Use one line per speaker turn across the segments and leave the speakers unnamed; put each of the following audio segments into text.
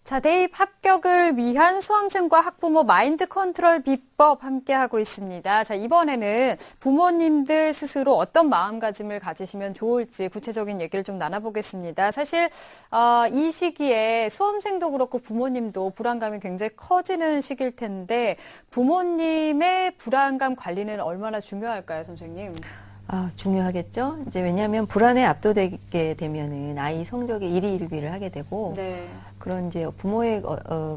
자, 대입 합격을 위한 수험생과 학부모 마인드 컨트롤 비법 함께하고 있습니다. 자, 이번에는 부모님들 스스로 어떤 마음가짐을 가지시면 좋을지 구체적인 얘기를 좀 나눠보겠습니다. 사실 이 시기에 수험생도 그렇고 부모님도 불안감이 굉장히 커지는 시기일 텐데 부모님의 불안감 관리는 얼마나 중요할까요, 선생님?
중요하겠죠. 이제 왜냐하면 불안에 압도되게 되면은 아이 성적에 일희일비를 하게 되고,
네.
그런 이제 부모의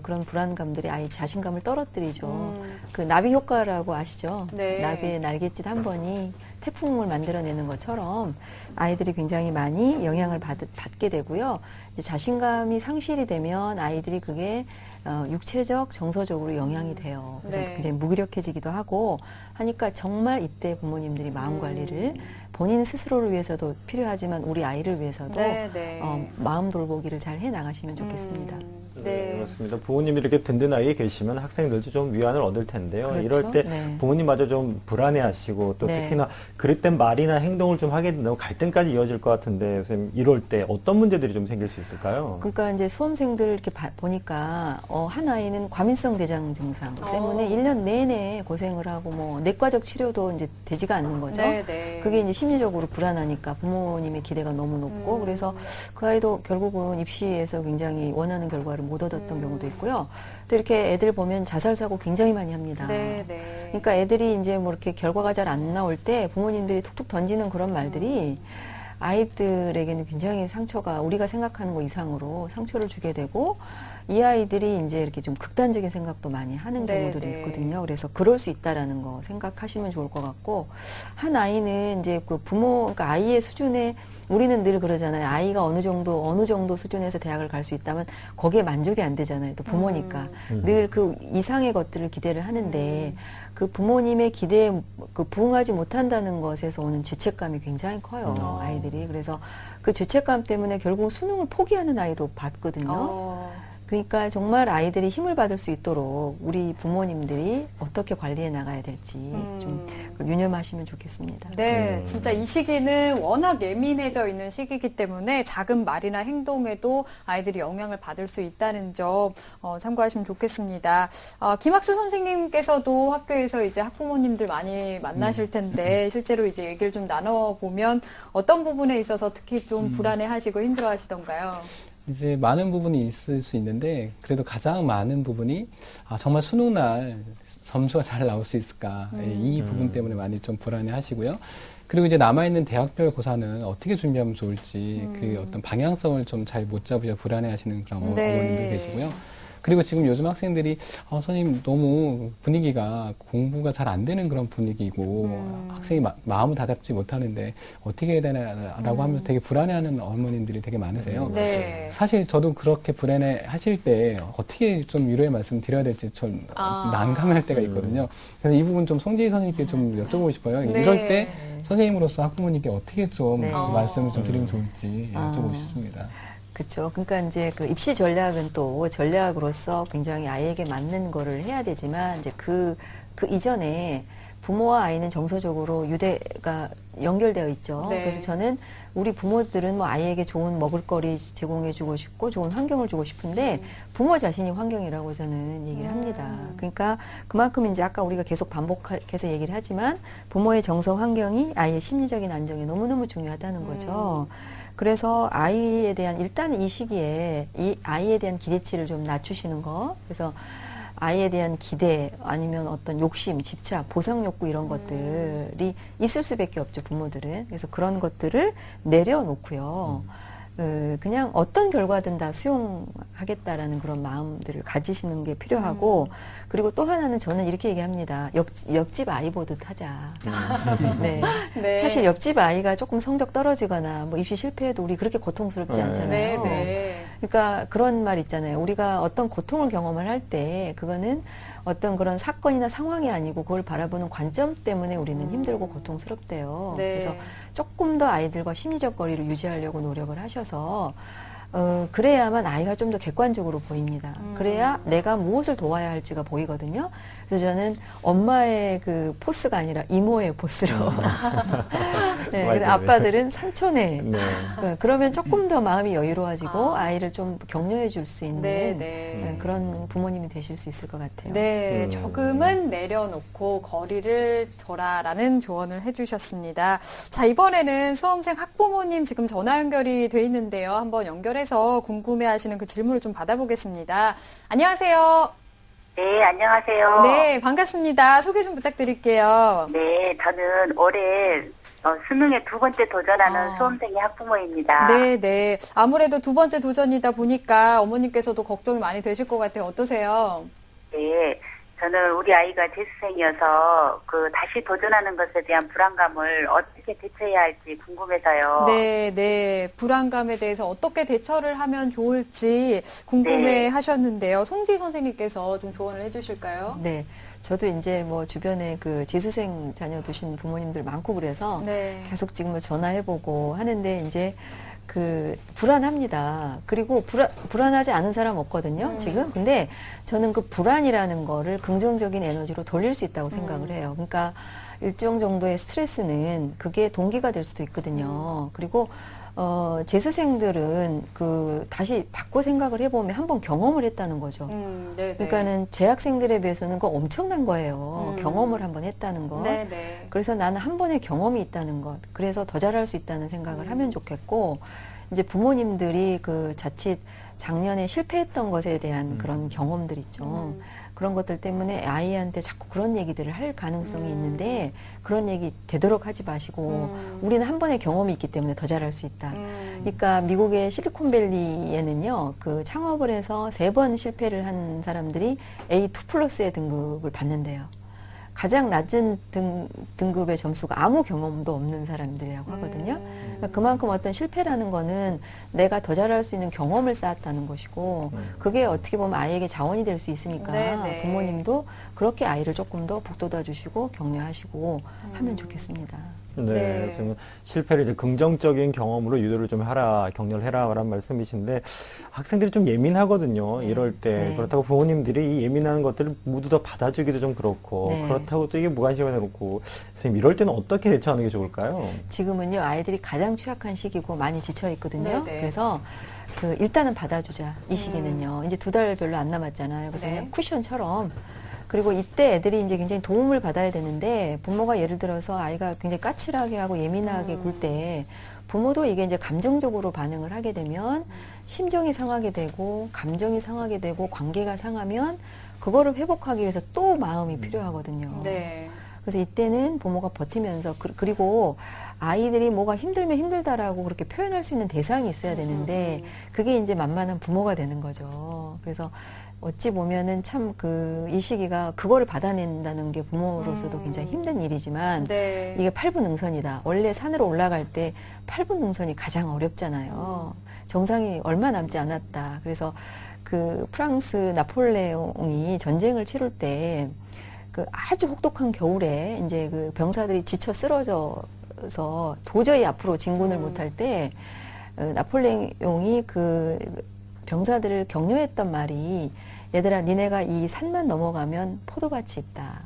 그런 불안감들이 아이 자신감을 떨어뜨리죠. 그 나비 효과라고 아시죠?
네.
나비의 날갯짓 한 번이 태풍을 만들어내는 것처럼 아이들이 굉장히 많이 영향을 받게 되고요. 이제 자신감이 상실이 되면 아이들이 그게 육체적, 정서적으로 영향이 돼요. 그래서
네.
굉장히 무기력해지기도 하고 하니까 정말 이때 부모님들이 마음 관리를 본인 스스로를 위해서도 필요하지만 우리 아이를 위해서도
네, 네.
마음 돌보기를 잘 해 나가시면 좋겠습니다.
네.
그렇습니다. 부모님이 이렇게 든든하게 계시면 학생들도 좀 위안을 얻을 텐데요.
그렇죠.
이럴 때
네.
부모님마저 좀 불안해하시고 또
네.
특히나 그릇된 말이나 행동을 좀 하게 된다면 갈등까지 이어질 것 같은데 선생님 이럴 때 어떤 문제들이 좀 생길 수 있을까요?
그러니까 이제 수험생들 이렇게 보니까 한 아이는 과민성 대장 증상 때문에 1년 내내 고생을 하고 뭐 내과적 치료도 이제 되지가 않는 거죠.
네, 네.
그게 이제 심리적으로 불안하니까 부모님의 기대가 너무 높고 그래서 그 아이도 결국은 입시에서 굉장히 원하는 결과를 못 얻었던 경우도 있고요. 또 이렇게 애들 보면 자살 사고 굉장히 많이 합니다.
네, 네.
그러니까 애들이 이제 뭐 이렇게 결과가 잘 안 나올 때 부모님들이 툭툭 던지는 그런 말들이 아이들에게는 굉장히 상처가 우리가 생각하는 것 이상으로 상처를 주게 되고 이 아이들이 이제 이렇게 좀 극단적인 생각도 많이 하는
네,
경우들이
네.
있거든요. 그래서 그럴 수 있다라는 거 생각하시면 좋을 것 같고 한 아이는 이제 그 그러니까 아이의 수준에 우리는 늘 그러잖아요. 아이가 어느 정도 수준에서 대학을 갈 수 있다면 거기에 만족이 안 되잖아요. 또 부모니까 늘 그 이상의 것들을 기대를 하는데 그 부모님의 기대에 그 부응하지 못한다는 것에서 오는 죄책감이 굉장히 커요. 아이들이. 그래서 그 죄책감 때문에 결국 수능을 포기하는 아이도 봤거든요. 그러니까 정말 아이들이 힘을 받을 수 있도록 우리 부모님들이 어떻게 관리해 나가야 될지 좀 유념하시면 좋겠습니다.
네, 진짜 이 시기는 워낙 예민해져 있는 시기이기 때문에 작은 말이나 행동에도 아이들이 영향을 받을 수 있다는 점 참고하시면 좋겠습니다. 김학수 선생님께서도 학교에서 이제 학부모님들 많이 만나실 텐데 실제로 이제 얘기를 좀 나눠보면 어떤 부분에 있어서 특히 좀 불안해하시고 힘들어하시던가요?
이제 많은 부분이 있을 수 있는데 그래도 가장 많은 부분이 정말 수능 날 점수가 잘 나올 수 있을까 이 부분 때문에 많이 좀 불안해 하시고요. 그리고 이제 남아있는 대학별 고사는 어떻게 준비하면 좋을지 그 어떤 방향성을 좀 잘 못 잡으셔 불안해 하시는 그런
네.
어머님도 계시고요. 그리고 지금 요즘 학생들이 선생님 너무 분위기가 공부가 잘 안 되는 그런 분위기고 학생이 마음을 다잡지 못하는데 어떻게 해야 되나라고 하면서 되게 불안해하는 어머님들이 되게 많으세요.
네.
사실 저도 그렇게 불안해 하실 때 어떻게 좀 위로의 말씀 드려야 될지 좀 난감할 때가 있거든요. 그래서 이 부분 좀 송지희 선생님께 좀 여쭤보고 싶어요.
네.
이럴 때 선생님으로서 학부모님께 어떻게 좀
네.
말씀을 좀 드리면 좋을지 여쭤보고 싶습니다.
그렇죠. 그러니까 이제 그 입시 전략은 또 전략으로서 굉장히 아이에게 맞는 거를 해야 되지만 이제 그 이전에 부모와 아이는 정서적으로 유대가 연결되어 있죠.
네.
그래서 저는 우리 부모들은 뭐 아이에게 좋은 먹을거리 제공해주고 싶고 좋은 환경을 주고 싶은데 부모 자신이 환경이라고 저는 얘기를 합니다. 그러니까 그만큼 이제 아까 우리가 계속 반복해서 얘기를 하지만 부모의 정서 환경이 아이의 심리적인 안정에 너무너무 중요하다는 거죠. 그래서 아이에 대한 일단은 이 시기에 이 아이에 대한 기대치를 좀 낮추시는 거. 그래서 아이에 대한 기대 아니면 어떤 욕심, 집착, 보상 욕구 이런 것들이 있을 수밖에 없죠, 부모들은. 그래서 그런 것들을 내려놓고요. 그냥 어떤 결과든 다 수용하겠다라는 그런 마음들을 가지시는 게 필요하고 그리고 또 하나는 저는 이렇게 얘기합니다. 옆집 아이 보듯 하자. 네.
네.
사실 옆집 아이가 조금 성적 떨어지거나 뭐 입시 실패해도 우리 그렇게 고통스럽지 않잖아요.
네, 네.
그러니까 그런 말 있잖아요. 우리가 어떤 고통을 경험을 할 때 그거는 어떤 그런 사건이나 상황이 아니고 그걸 바라보는 관점 때문에 우리는 힘들고 고통스럽대요.
네.
그래서 조금 더 아이들과 심리적 거리를 유지하려고 노력을 하셔서 그래야만 아이가 좀 더 객관적으로 보입니다. 그래야 내가 무엇을 도와야 할지가 보이거든요. 그래서 저는 엄마의 그 포스가 아니라 이모의 포스로. 네,
맞아요.
그래서 아빠들은 삼촌의.
네.
그러면 조금 더 마음이 여유로워지고 아이를 좀 격려해 줄 수 있는
네.
그런 부모님이 되실 수 있을 것 같아요.
네, 조금은 내려놓고 거리를 둬라라는 조언을 해주셨습니다. 자, 이번에는 수험생 학부모님 지금 전화 연결이 돼 있는데요. 한번 연결해서 궁금해하시는 그 질문을 좀 받아보겠습니다. 안녕하세요.
네, 안녕하세요.
네, 반갑습니다. 소개 좀 부탁드릴게요.
네, 저는 올해 수능에 2번째 도전하는 수험생의 학부모입니다.
네. 아무래도 2번째 도전이다 보니까 어머님께서도 걱정이 많이 되실 것 같아요. 어떠세요?
네, 저는 우리 아이가 재수생이어서 다시 도전하는 것에 대한 불안감을 어떻게 대처해야 할지 궁금해서요.
네. 불안감에 대해서 어떻게 대처를 하면 좋을지 궁금해 하셨는데요. 송지 선생님께서 좀 조언을 해주실까요?
네. 저도 이제 뭐 주변에 그 재수생 자녀 두신 부모님들 많고 그래서
네.
계속 지금 뭐 전화해보고 하는데 이제 불안합니다. 그리고 불안하지 않은 사람 없거든요, 지금. 근데 저는 그 불안이라는 거를 긍정적인 에너지로 돌릴 수 있다고 생각을 해요. 그러니까 일정 정도의 스트레스는 그게 동기가 될 수도 있거든요. 그리고 재수생들은 다시 바꿔 생각을 해보면 한번 경험을 했다는 거죠.
네네.
그러니까는 재학생들에 비해서는 그거 엄청난 거예요. 경험을 한번 했다는 거.
네네.
그래서 나는 한 번의 경험이 있다는 것. 그래서 더 잘할 수 있다는 생각을 하면 좋겠고, 이제 부모님들이 자칫 작년에 실패했던 것에 대한 그런 경험들 있죠. 그런 것들 때문에 아이한테 자꾸 그런 얘기들을 할 가능성이 있는데, 그런 얘기 되도록 하지 마시고, 우리는 한 번의 경험이 있기 때문에 더 잘할 수 있다. 그러니까 미국의 실리콘밸리에는요, 창업을 해서 3번 실패를 한 사람들이 A2 플러스의 등급을 받는데요. 가장 낮은 등급의 점수가 아무 경험도 없는 사람들이라고 하거든요. 그러니까 그만큼 어떤 실패라는 거는 내가 더 잘할 수 있는 경험을 쌓았다는 것이고, 그게 어떻게 보면 아이에게 자원이 될 수 있으니까
네네.
부모님도 그렇게 아이를 조금 더 북돋아 주시고 격려하시고 하면 좋겠습니다.
네. 지금 실패를 이제 긍정적인 경험으로 유도를 좀 하라, 격려를 해라라는 말씀이신데, 학생들이 좀 예민하거든요. 이럴 때.
네.
그렇다고 부모님들이 이 예민한 것들을 모두 다 받아주기도 좀 그렇고,
네.
그렇다고 또 이게 무관심해 놓고, 선생님, 이럴 때는 어떻게 대처하는 게 좋을까요?
지금은요, 아이들이 가장 취약한 시기고 많이 지쳐 있거든요.
네네.
그래서 일단은 받아주자. 이 시기는요. 이제 2달 별로 안 남았잖아요. 그래서
네.
그냥 쿠션처럼. 그리고 이때 애들이 이제 굉장히 도움을 받아야 되는데, 부모가 예를 들어서 아이가 굉장히 까칠하게 하고 예민하게 굴 때, 부모도 이게 이제 감정적으로 반응을 하게 되면 심정이 상하게 되고, 감정이 상하게 되고, 관계가 상하면 그거를 회복하기 위해서 또 마음이 필요하거든요.
네.
그래서 이때는 부모가 버티면서, 그리고 아이들이 뭐가 힘들면 힘들다라고 그렇게 표현할 수 있는 대상이 있어야 되는데, 그게 이제 만만한 부모가 되는 거죠. 그래서 어찌 보면은 참 이 시기가 그거를 받아낸다는 게 부모로서도 굉장히 힘든 일이지만,
네.
이게 8분응선이다. 원래 산으로 올라갈 때 8분응선이 가장 어렵잖아요. 정상이 얼마 남지 않았다. 그래서 프랑스 나폴레옹이 전쟁을 치룰 때 아주 혹독한 겨울에 이제 병사들이 지쳐 쓰러져서 도저히 앞으로 진군을 못할 때 나폴레옹이 병사들을 격려했던 말이, 얘들아, 니네가 이 산만 넘어가면 포도밭이 있다.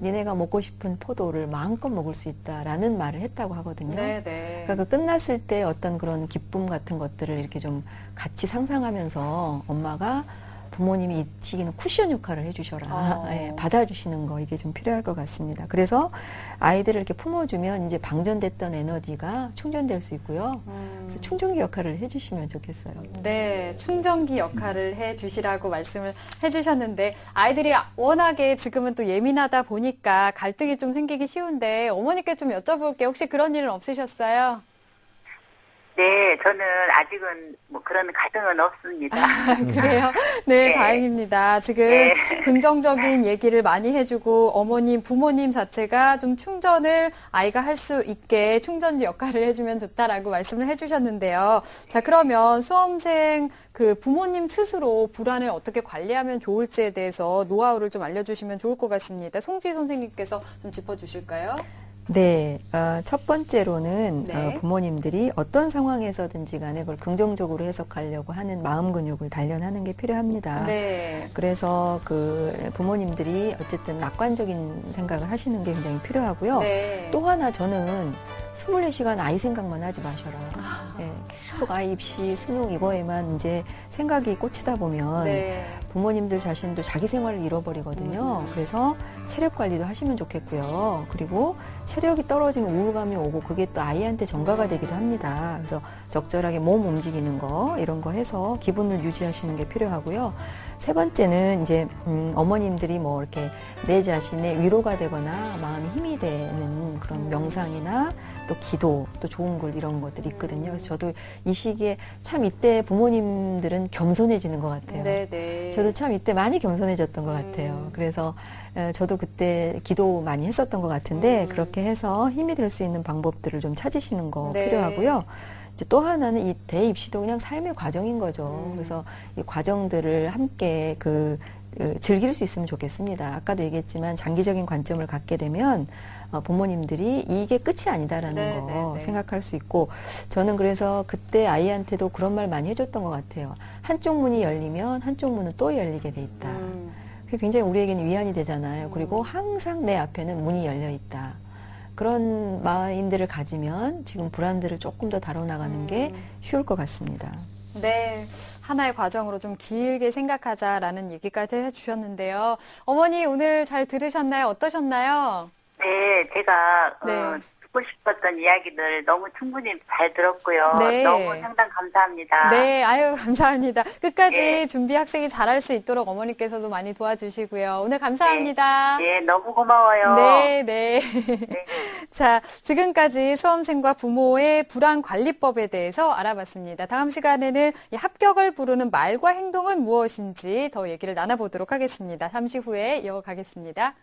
니네가 먹고 싶은 포도를 마음껏 먹을 수 있다라는 말을 했다고 하거든요.
네네.
그러니까 끝났을 때 어떤 그런 기쁨 같은 것들을 이렇게 좀 같이 상상하면서 엄마가 부모님이 이 시기는 쿠션 역할을 해주셔라. 예, 받아주시는 거, 이게 좀 필요할 것 같습니다. 그래서 아이들을 이렇게 품어주면 이제 방전됐던 에너지가 충전될 수 있고요. 그래서 충전기 역할을 해주시면 좋겠어요.
네, 충전기 역할을 해주시라고 말씀을 해주셨는데, 아이들이 워낙에 지금은 또 예민하다 보니까 갈등이 좀 생기기 쉬운데, 어머니께 좀 여쭤볼게요. 혹시 그런 일은 없으셨어요?
네, 저는 아직은 뭐 그런 갈등은 없습니다.
그래요? 네,
네.
다행입니다. 지금
네.
긍정적인 얘기를 많이 해주고, 어머님, 부모님 자체가 좀 충전을 아이가 할 수 있게 충전지 역할을 해주면 좋다라고 말씀을 해주셨는데요. 자, 그러면 수험생 부모님 스스로 불안을 어떻게 관리하면 좋을지에 대해서 노하우를 좀 알려주시면 좋을 것 같습니다. 송지 선생님께서 좀 짚어주실까요?
네, 첫 번째로는
네.
부모님들이 어떤 상황에서든지 간에 그걸 긍정적으로 해석하려고 하는 마음 근육을 단련하는 게 필요합니다.
네.
그래서 그 부모님들이 어쨌든 낙관적인 생각을 하시는 게 굉장히 필요하고요.
네.
또 하나 저는 24시간 아이 생각만 하지 마셔라. 예, 계속 아이 입시, 수능 이거에만 이제 생각이 꽂히다 보면
네.
부모님들 자신도 자기 생활을 잃어버리거든요. 그래서 체력 관리도 하시면 좋겠고요. 그리고 체력이 떨어지면 우울감이 오고 그게 또 아이한테 전가가 되기도 합니다. 그래서 적절하게 몸 움직이는 거 이런 거 해서 기분을 유지하시는 게 필요하고요. 세 번째는 이제 어머님들이 뭐 이렇게 내 자신의 위로가 되거나 마음이 힘이 되는 그런 명상이나 또 기도, 또 좋은 글 이런 것들이 있거든요. 그래서 저도 이 시기에 참 이때 부모님들은 겸손해지는 것 같아요.
네, 네.
저도 참 이때 많이 겸손해졌던 것 같아요. 그래서 저도 그때 기도 많이 했었던 것 같은데 그렇게 해서 힘이 될 수 있는 방법들을 좀 찾으시는 거
네.
필요하고요. 이제 또 하나는 이 대입시도 그냥 삶의 과정인 거죠. 그래서 이 과정들을 함께 즐길 수 있으면 좋겠습니다. 아까도 얘기했지만 장기적인 관점을 갖게 되면 부모님들이 이게 끝이 아니다라는
네,
거
네, 네.
생각할 수 있고 저는 그래서 그때 아이한테도 그런 말 많이 해줬던 것 같아요. 한쪽 문이 열리면 한쪽 문은 또 열리게 돼 있다. 그게 굉장히 우리에게는 위안이 되잖아요. 그리고 항상 내 앞에는 문이 열려 있다. 그런 마인드를 가지면 지금 불안들을 조금 더 다뤄나가는 게 쉬울 것 같습니다.
네, 하나의 과정으로 좀 길게 생각하자라는 얘기까지 해주셨는데요. 어머니 오늘 잘 들으셨나요? 어떠셨나요?
네, 제가
네.
듣고 싶었던 이야기들 너무 충분히 잘 들었고요.
네.
너무 상당 감사합니다.
네, 아유, 감사합니다. 끝까지
네.
준비 학생이 잘할 수 있도록 어머니께서도 많이 도와주시고요. 오늘 감사합니다.
네, 너무 고마워요.
네, 네.
네.
자, 지금까지 수험생과 부모의 불안관리법에 대해서 알아봤습니다. 다음 시간에는 이 합격을 부르는 말과 행동은 무엇인지 더 얘기를 나눠보도록 하겠습니다. 잠시 후에 이어가겠습니다.